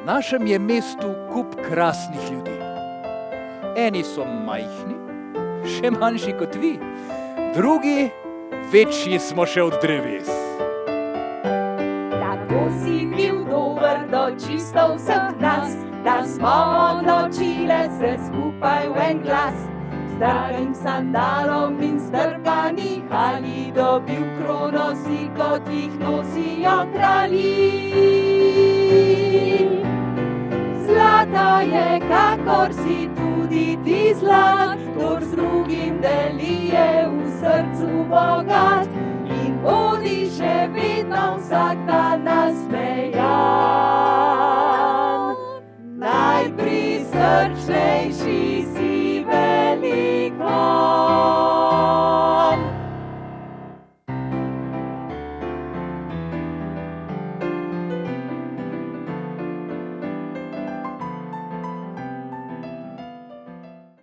V našem je mestu kup krasnih ljudi. Eni so majhni, še manjši kot vi, drugi večji smo še od dreves. Tako si bil dober do čisto vseh nas, da smo odločile se skupaj v en glas. S dragim sandalom in strpanih ali dobil krono si, kot jih nosijo kralji. Zlata je, kakor si tudi ti zlat, kdor z drugim deli je v srcu bogat. In bodi še vedno vsak